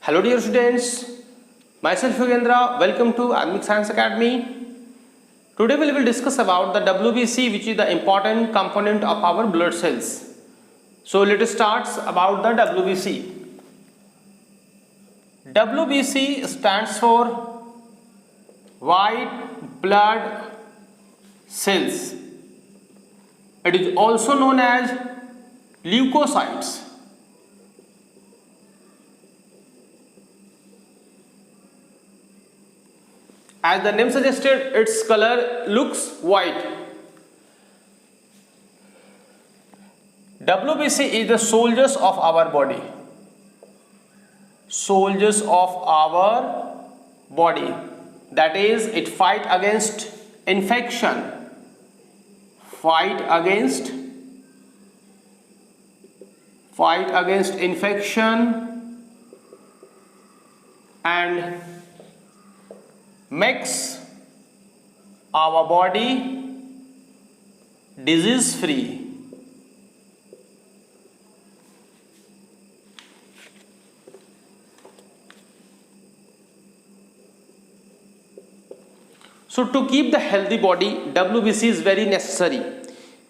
Hello dear students, myself Yogendra, welcome to Academic Science Academy. Today we will discuss about the WBC, which is the important component of our blood cells. So let us start about the WBC. WBC stands for white blood cells. It is also known as leukocytes. As the name suggested, its color looks white. WBC is the soldiers of our body. Soldiers of our body. That is, it fight against infection. Fight against infection and makes our body disease free. So to keep the healthy body, WBC is very necessary.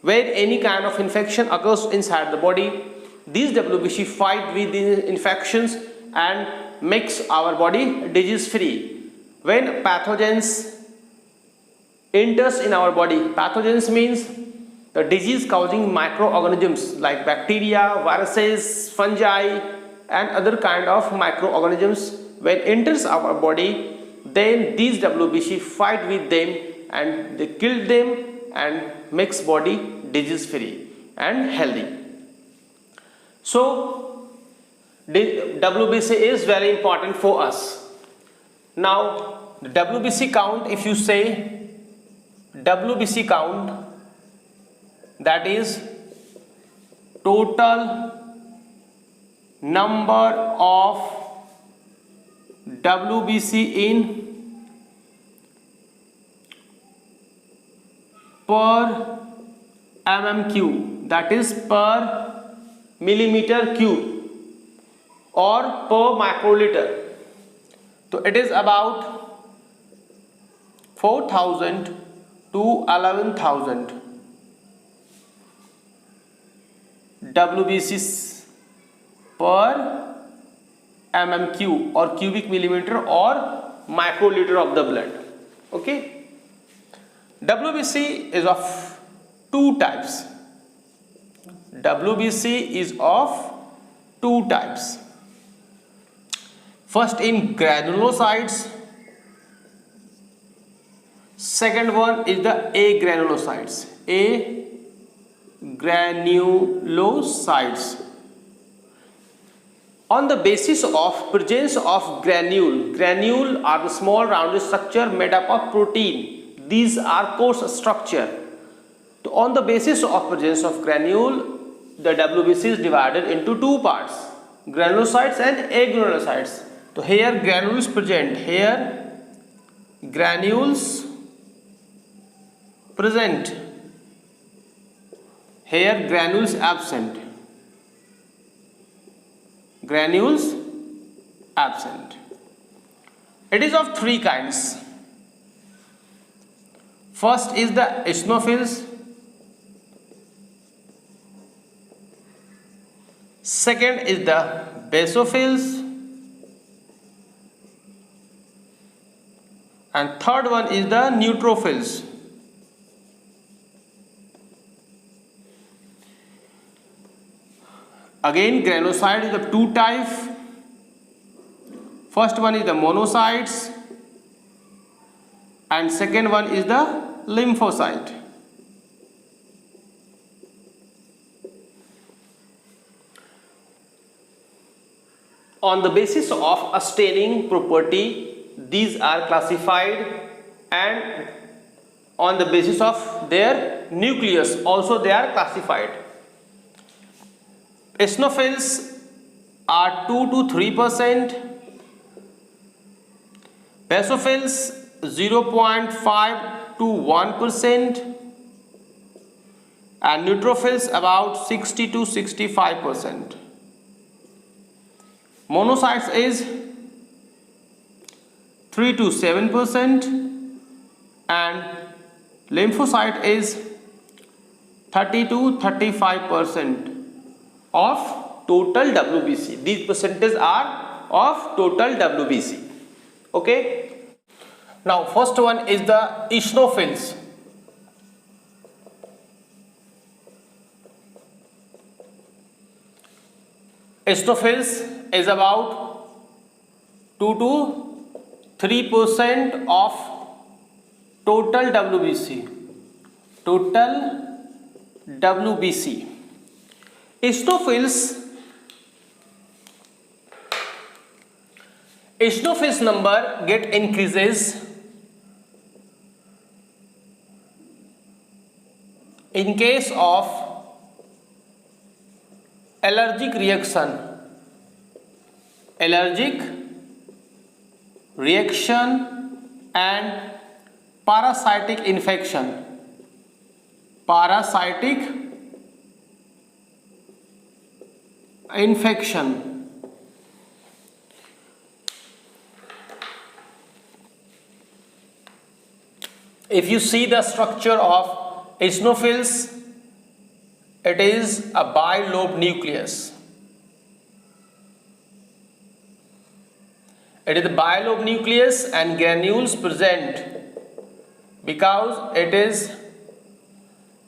When any kind of infection occurs inside the body, these WBC fight with the infections and makes our body disease free. When pathogens enters in our body, pathogens means the disease causing microorganisms like bacteria, viruses, fungi and other kind of microorganisms, when enters our body, then these WBC fight with them and they kill them and makes body disease free and healthy. So WBC is very important for us. Now the WBC count, if you say WBC count, that is total number of WBC in per mm³, that is per millimeter cube or per microliter. So it is about 4,000 to 11,000 WBCs per mm³ or cubic millimeter or microliter of the blood. Okay. WBC is of two types. WBC is of two types. First in granulocytes, second one is the agranulocytes. Agranulocytes. On the basis of presence of granule are the small rounded structure made up of protein. These are coarse structure. So on the basis of presence of granule, the WBC is divided into two parts, granulocytes and agranulocytes. So here granules present, here granules present, here granules absent, granules absent. It is of three kinds. First is the eosinophils, second is the basophils, and third one is the neutrophils. Again, granulocyte is of two types. First one is the monocytes and second one is the lymphocyte. On the basis of a staining property, these are classified, and on the basis of their nucleus also they are classified. Eosinophils are 2 to 3%, basophils 0.5 to 1%, and neutrophils about 60 to 65%. Monocytes is 3 to 7%, and lymphocyte is 30 to 35% of total WBC. These percentages are of total WBC. Okay. Now first one is the eosinophils. Eosinophils is about 2 to 3% of total WBC. Total WBC. Eosinophils number get increases in case of allergic reaction and parasitic infection. If you see the structure of eosinophils, it is a bilobed nucleus. It is a bilobed nucleus and granules present because it is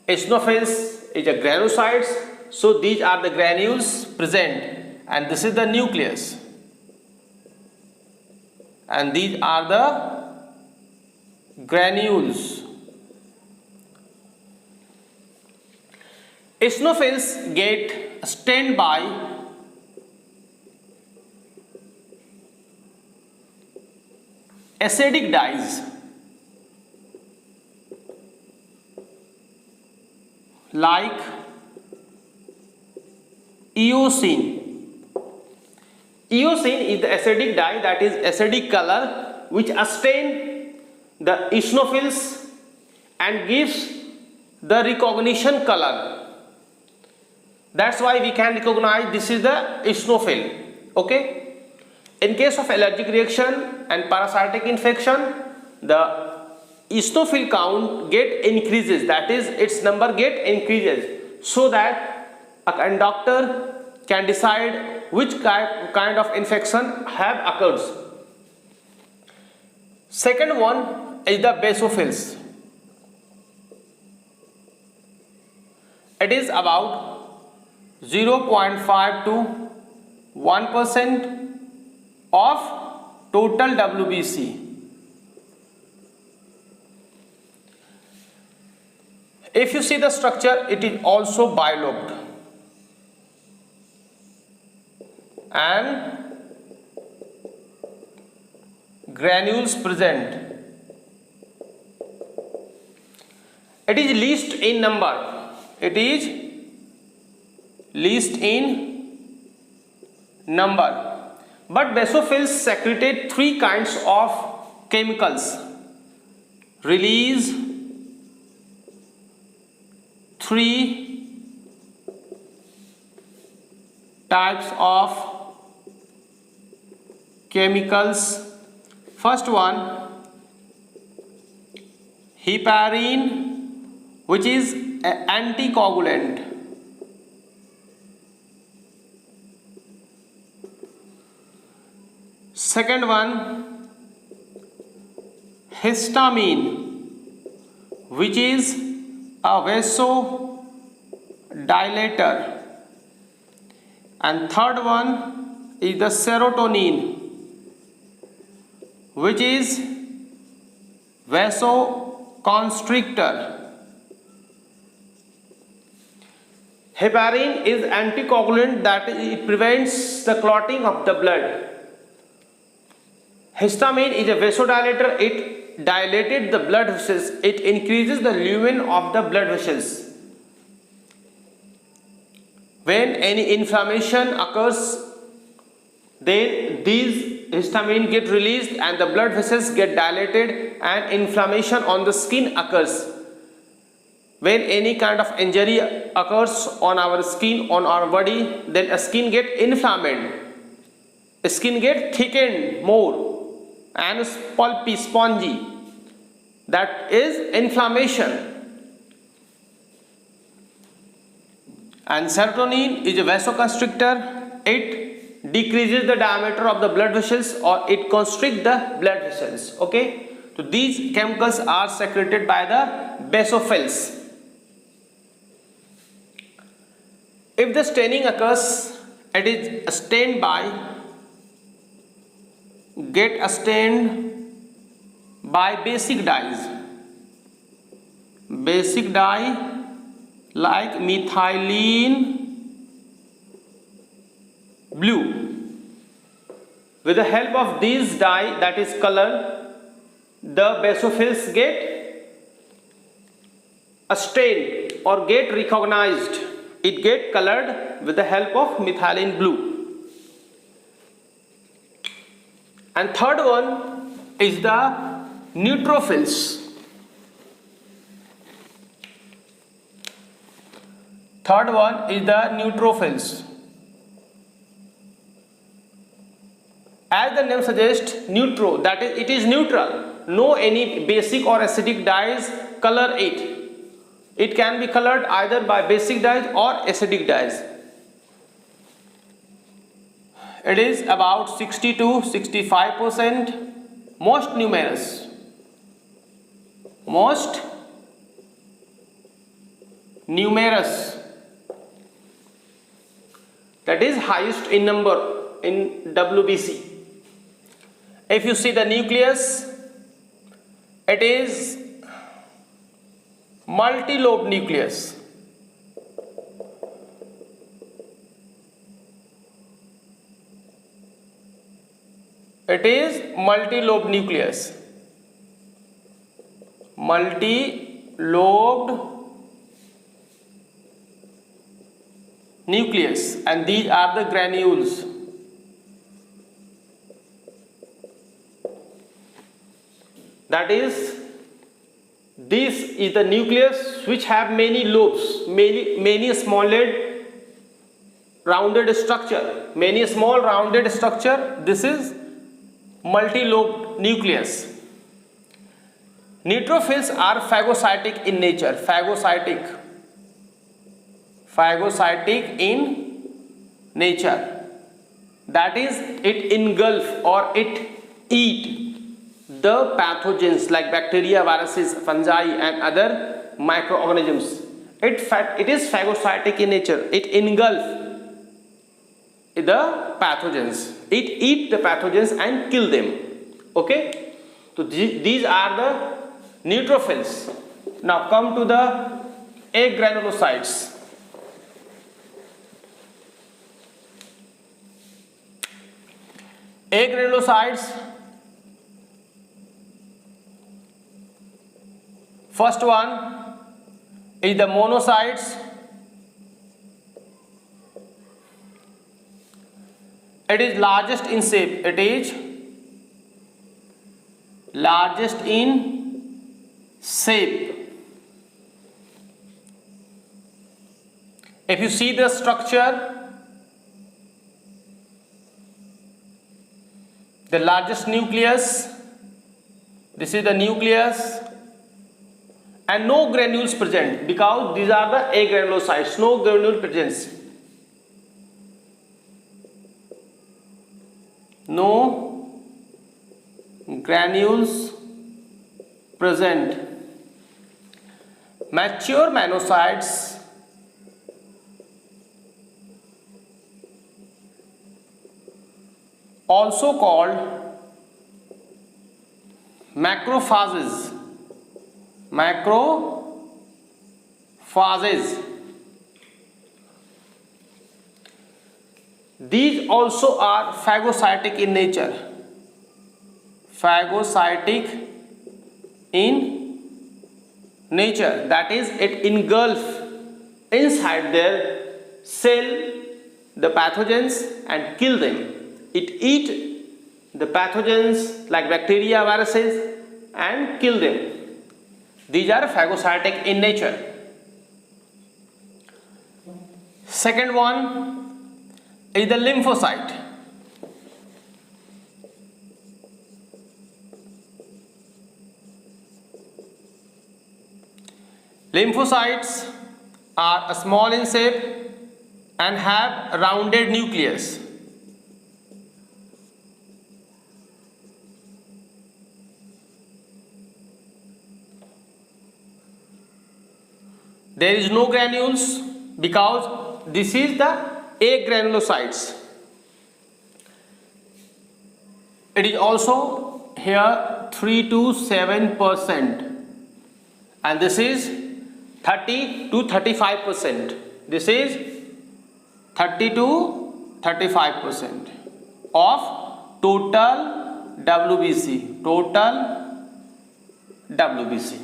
eosinophils is a granulocytes, so these are the granules present, and this is the nucleus, and these are the granules. Eosinophils get stained by acidic dyes like eosine. Eosine is the acidic dye, that is acidic color, which stain the eosinophils and gives the recognition color. That's why we can recognize this is the eosinophil. Okay. In case of allergic reaction and parasitic infection, the eosinophil count get increases, that is its number get increases, so that a doctor can decide which kind of infection have occurred. Second one is the basophils. It is about 0.5 to 1% of total WBC. If you see the structure, it is also bilobed and granules present. It is least in number. It is least in number. But basophils secreted three kinds of chemicals. Release three types of chemicals. First one, heparin, which is an anticoagulant. Second one, histamine, which is a vasodilator. And third one is the serotonin, which is vasoconstrictor. Heparin is anticoagulant, that it prevents the clotting of the blood. Histamine is a vasodilator, it dilated the blood vessels, it increases the lumen of the blood vessels. When any inflammation occurs, then these histamine get released and the blood vessels get dilated and inflammation on the skin occurs. When any kind of injury occurs on our skin, on our body, then a skin get inflamed, skin get thickened more, and pulpy, spongy, that is inflammation. And serotonin is a vasoconstrictor. It decreases the diameter of the blood vessels, or it constricts the blood vessels. Okay, so these chemicals are secreted by the basophils. If the staining occurs, it is stained by basic dyes. Basic dye like methylene blue. With the help of these dye, that is color, the basophils get a stain or get recognized. It get colored with the help of methylene blue. And third one is the neutrophils. Third one is the neutrophils. As the name suggests, neutro, that is, it is neutral. No any basic or acidic dyes color it. It can be colored either by basic dyes or acidic dyes. It is about 60 to 65%, most numerous. Most numerous, that is highest in number in WBC. If you see the nucleus, it is multi-lobed nucleus. It is multi-lobed nucleus. Multi-lobed nucleus, and these are the granules. That is, this is the nucleus which have many lobes, many small rounded structure, many small rounded structure. This is multi-lobed nucleus. Neutrophils are phagocytic in nature. Phagocytic in nature. That is, it engulf or it eat the pathogens like bacteria, viruses, fungi and other microorganisms. It is phagocytic in nature. It engulf the pathogens. It eat the pathogens and kill them. Okay, so these are the neutrophils. Now come to the agranulocytes. Agranulocytes, first one is the monocytes. It is largest in shape. It is largest in shape. If you see the structure, the largest nucleus, this is the nucleus, and no granules present because these are the agranulocytes. No granule presents. No granules present. Mature monocytes also called macrophages. These also are phagocytic in nature. Phagocytic in nature, that is, it engulf inside their cell the pathogens and kill them. It eat the pathogens like bacteria, viruses and kill them. These are phagocytic in nature. Second one is the lymphocyte. Lymphocytes are small in shape and have a rounded nucleus. There is no granules because this is the agranulocytes. It is also here 3 to 7%, and this is 30 to 35%. This is 30 to 35% of total WBC. Total WBC.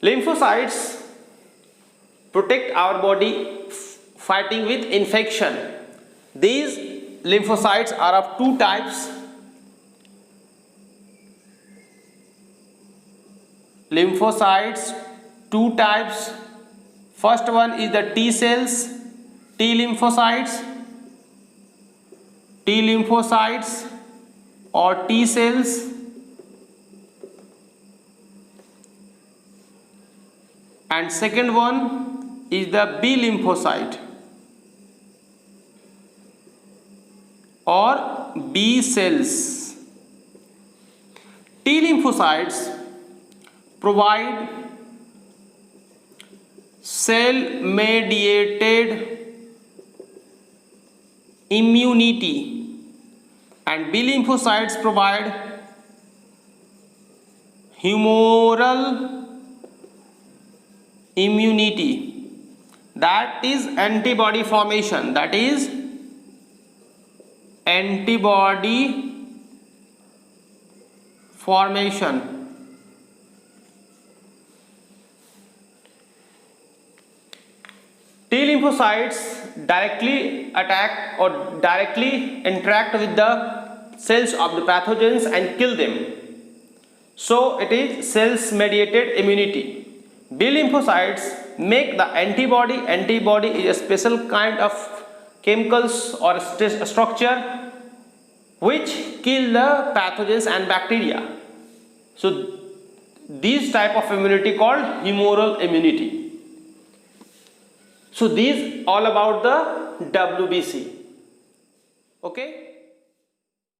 Lymphocytes protect our body fighting with infection. These lymphocytes are of two types. Lymphocytes, two types. First one is the T cells, T lymphocytes or T cells, and second one is the B lymphocyte or B cells. T lymphocytes provide cell mediated immunity, and B lymphocytes provide humoral immunity, that is antibody formation, that is antibody formation. T lymphocytes directly attack or directly interact with the cells of the pathogens and kill them. So it is cells mediated immunity. B lymphocytes make the antibody. Antibody is a special kind of chemicals or structure which kill the pathogens and bacteria. So these type of immunity called humoral immunity. So these all about the WBC. Okay.